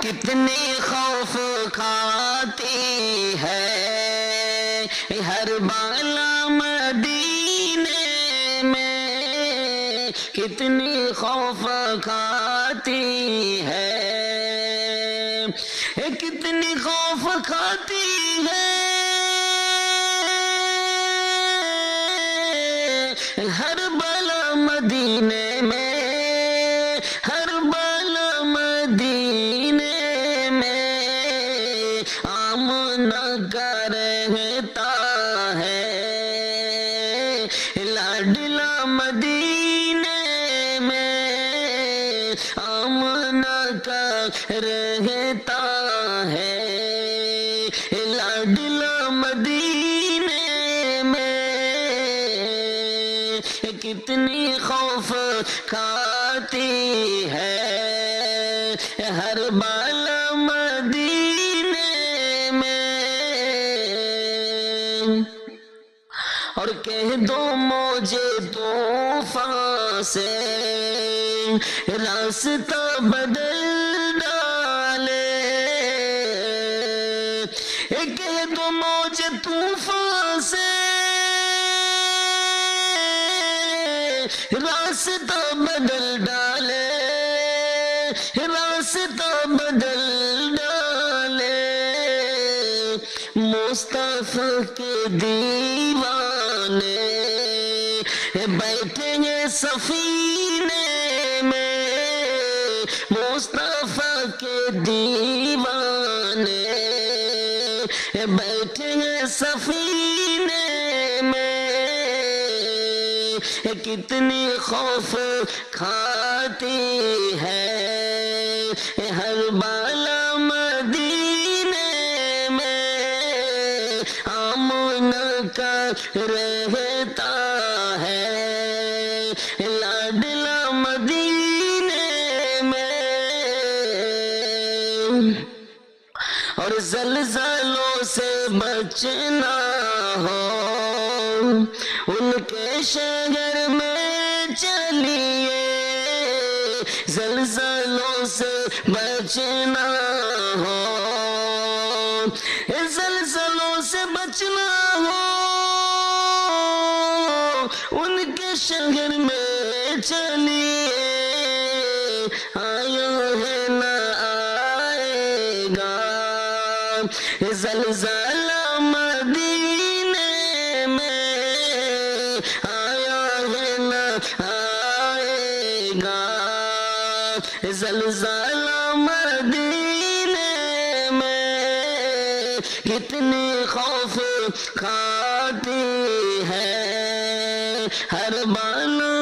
کتنی خوف کھاتی ہے ہر بالا مدینے میں، کتنی خوف کھاتی ہے، کتنی خوف کھاتی ہے ہر بالا مدینے میں، ہر بالا مدینے میں آمنہ کا رہتا ہے لاڈلا مدینے میں، آمنہ کا رہتا ہے لاڈلا مدینے میں، کتنی خوف کھاتی ہے ہر بالا مدینے میں۔ اور کہہ دو مجھے طوفان سے راستہ بدل ڈالے، کہہ دو مجھے طوفان سے راستہ بدل ڈالے، راستہ بدل ڈالے، مصطفیٰ کے دیوانے بیٹھیں گے سفینے میں، مصطفیٰ کے دیوانے بیٹھیں گے سفینے میں، کتنی خوف کھاتی ہے ہر بالا مدینے میں، آمنہ کا رہتا ہے لاڈلا مدینے میں۔ اور زلزلوں سے بچنا ہو ان کے شہر میں چلیے، زلزلوں سے بچنا ہو، زلزلوں سے بچنا ہو ان کے شہر میں چلیے، آیا ہے نہ آئے گا زلزلہ مدینے میں، آیا ہے نہ آئے گا زلزلہ مدینے میں، کتنی خوف کھاتی ہے ہر بالا